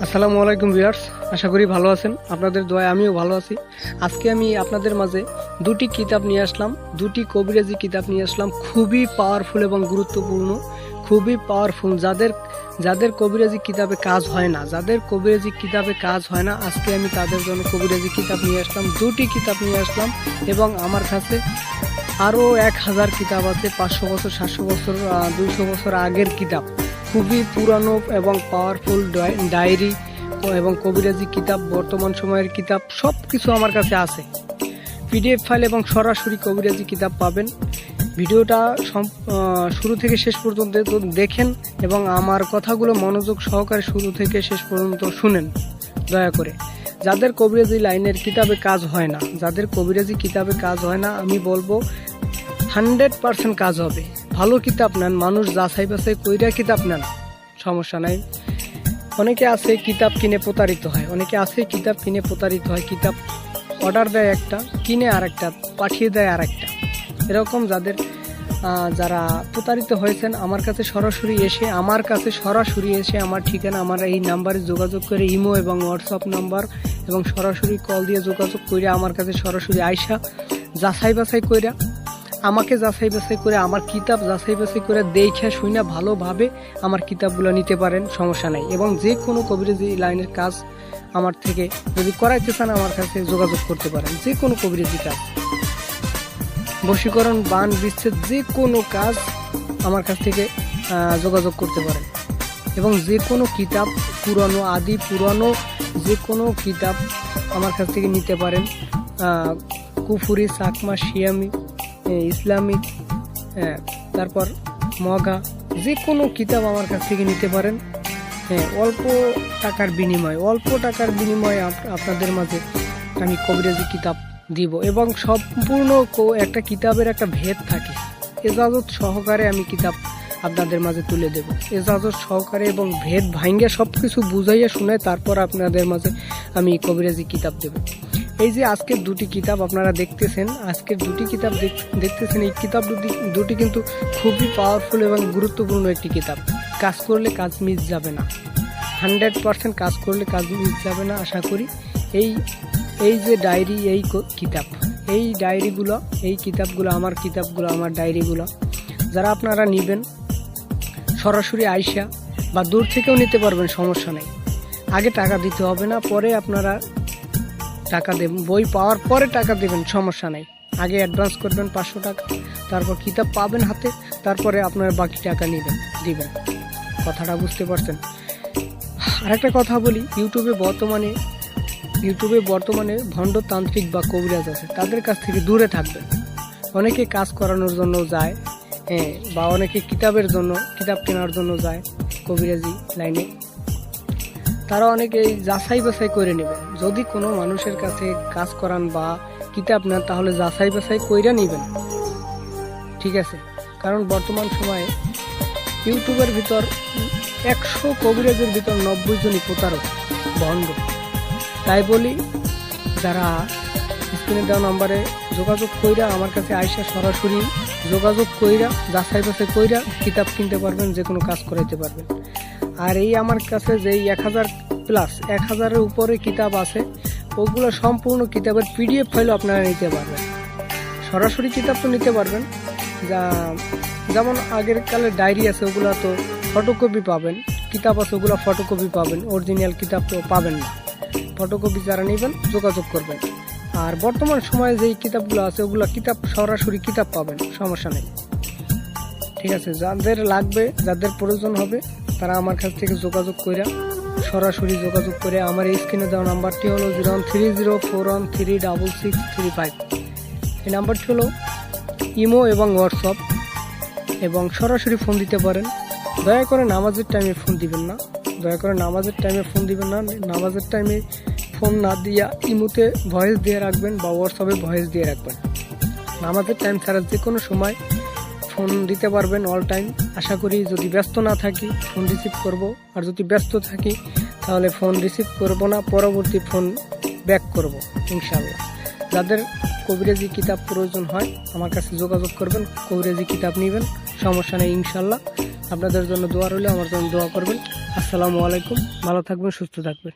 আসসালামু আলাইকুম ভিউয়ার্স, আশা করি ভালো আছেন। আপনাদের দোয়ায় আমিও ভালো আছি। আজকে আমি আপনাদের মাঝে দুটি কিতাব নিয়ে আসলাম, দুটি কবিরাজি কিতাব নিয়ে আসলাম, খুবই পাওয়ারফুল এবং গুরুত্বপূর্ণ, খুবই পাওয়ারফুল। যাদের কবিরাজি কিতাবে কাজ হয় না, আজকে আমি তাদের জন্য কবিরাজি কিতাব নিয়ে আসলাম, দুটি কিতাব নিয়ে আসলাম। এবং আমার কাছে আরও 1000 কিতাব আছে, 500 বছর, 700 বছর, 200 বছর আগের কিতাব, খুবই পুরানো এবং পাওয়ারফুল ডায়েরি এবং কবিরাজি কিতাব, বর্তমান সময়ের কিতাব, সব কিছু আমার কাছে আছে। পিডিএফ ফাইল এবং সরাসরি কবিরাজি কিতাব পাবেন। ভিডিওটা শুরু থেকে শেষ পর্যন্ত দেখেন এবং আমার কথাগুলো মনোযোগ সহকারে শুরু থেকে শেষ পর্যন্ত শুনেন দয়া করে। যাদের কবিরাজি লাইনের কিতাবে কাজ হয় না, আমি বলবো 100% কাজ হবে। ভালো কিতাব নেন, মানুষ যাচাই বাছাই কইরা কিতাব নেন, সমস্যা নাই। অনেকে আছে কিতাব কিনে প্রতারিত হয়, কিতাব অর্ডার দেয় একটা, কিনে আরেকটা, পাঠিয়ে দেয় আরেকটা। এরকম যারা প্রতারিত হয়েছেন আমার কাছে সরাসরি এসে আমার ঠিকানা, আমার এই নাম্বারে যোগাযোগ করে, ইমো এবং হোয়াটসঅ্যাপ নাম্বার এবং সরাসরি কল দিয়ে যোগাযোগ করে আমার কাছে সরাসরি আইসা আমাকে যাচাই বাছাই করে আমার কিতাব যাচাই বাছাই করে দেখে শুনে ভালোভাবে আমার কিতাবগুলো নিতে পারেন, সমস্যা নাই। এবং যে কোনো কবিরাজি লাইনের কাজ আমার থেকে যদি করাইতে চান আমার কাছে যোগাযোগ করতে পারেন। যে কোনো কবিরাজি কাজ, বশীকরণ, বান, বিচ্ছেদ, যে কোনো কাজ আমার কাছ থেকে যোগাযোগ করতে পারেন। এবং যে কোনো কিতাব, পুরানো যে কোনো কিতাব আমার কাছ থেকে নিতে পারেন। কুফুরি, চাকমা, শিয়ামি, ইসলামিক, তারপর মগা, যে কোনো কিতাব আমার কাছ থেকে নিতে পারেন। অল্প টাকার বিনিময়ে আপনাদের মাঝে আমি কবিরাজি কিতাব দিব। এবং সম্পূর্ণ একটা কিতাবের একটা ভেদ থাকে, এজাজত সহকারে আমি কিতাব আপনাদের মাঝে তুলে দেব, এজাজত সহকারে এবং ভেদ ভাঙ্গে সব কিছু বুঝাইয়া শুনে তারপর আপনাদের মাঝে আমি কবিরাজি কিতাব দেব। এই যে আজকের দুটি কিতাব আপনারা দেখতেছেন, এই কিতাব দুটি কিন্তু খুবই পাওয়ারফুল এবং গুরুত্বপূর্ণ একটি কিতাব। কাজ করলে কাজ মিস যাবে না, 100% কাজ করলে কাজ মিস যাবে না আশা করি। এই যে ডায়েরি, এই ডায়েরিগুলো, আমার ডায়েরিগুলো যারা আপনারা নেবেন সরাসরি আইসা বা দূর থেকেও নিতে পারবেন, সমস্যা নেই। আগে টাকা দিতে হবে না, পরে আপনারা টাকা দেবেন, বই পাওয়ার পরে টাকা দেবেন, সমস্যা নেই। আগে অ্যাডভান্স করবেন 500 টাকা, তারপর কিতাব পাবেন হাতে, তারপরে আপনারা বাকি টাকা দিবেন। কথাটা বুঝতে পারছেন? আরেকটা কথা বলি, ইউটিউবে বর্তমানে ভণ্ড তান্ত্রিক বা কবিরাজ আছে, তাদের কাছ থেকে দূরে থাকবেন। অনেকে কাজ করানোর জন্য যায়, বা অনেকে কিতাব কেনার জন্য যায় কবিরাজি লাইনে। তারা অনেকে যাচাই বাছাই করে নেবেন। যদি কোনো মানুষের কাছে কাজ করান বা কিতাব নেন, তাহলে যাচাই বাছাই কইরা নেবেন, ঠিক আছে? কারণ বর্তমান সময়ে ইউটিউবের ভিতর 100 কবিরাজের ভিতর 90 জনই প্রতারক, ভণ্ড। তাই বলি, যারা স্ক্রিনে দেওয়া নাম্বারে যোগাযোগ কইরা আমার কাছে আইসা সরাসরি যোগাযোগ কইরা যাচাই বাছাই কইরা কিতাব কিনতে পারবেন, যে কোনো কাজ করাইতে পারবেন। আর এই আমার কাছে যেই 1000+ উপরে কিতাব আছে, ওগুলো সম্পূর্ণ কিতাবের পিডিএফ ফাইলও আপনারা নিতে পারবেন। সরাসরি কিতাব তো নিতে পারবেন, যেমন আগের কালের ডায়েরি আছে, ওগুলো তো ফটোকপি পাবেন, কিতাব আছে ওগুলো ফটোকপি পাবেন, অরিজিনাল কিতাব তো পাবেন না। ফটোকপি যারা নেবেন যোগাযোগ করবেন। আর বর্তমান সময়ে যেই কিতাবগুলো আছে ওগুলো সরাসরি কিতাব পাবেন, সমস্যা নেই, ঠিক আছে? যাদের লাগবে, যাদের প্রয়োজন হবে, তারা আমার কাছ থেকে সরাসরি যোগাযোগ করে আমার এই স্ক্রিনে দেওয়া নাম্বারটি হলো 0130413665। এই নাম্বারটি হলো ইমো এবং হোয়াটসঅ্যাপ, এবং সরাসরি ফোন দিতে পারেন। দয়া করে নামাজের টাইমে ফোন দিবেন না, নামাজের টাইমে ফোন না দিয়া ইমোতে ভয়েস দিয়ে রাখবেন বা হোয়াটসঅ্যাপে ভয়েস দিয়ে রাখবেন। নামাজের টাইম ছাড়া যে কোনো সময় ফোন দিতে পারবেন, অল টাইম। আশা করি যদি ব্যস্ত না থাকি ফোন রিসিভ করব, আর যদি ব্যস্ত থাকি তাহলে ফোন রিসিভ করব না, পরবর্তী ফোন ব্যাক করব ইনশাআল্লাহ। যাদের কবিরাজি কিতাব প্রয়োজন হয় আমার কাছে যোগাযোগ করবেন, কবিরাজি কিতাব নেবেন, সমস্যা নেই ইনশাআল্লাহ। আপনাদের জন্য দোয়া রইলে, আমার জন্য দোয়া করবেন। আসসালামু আলাইকুম, ভালো থাকবেন, সুস্থ থাকবেন।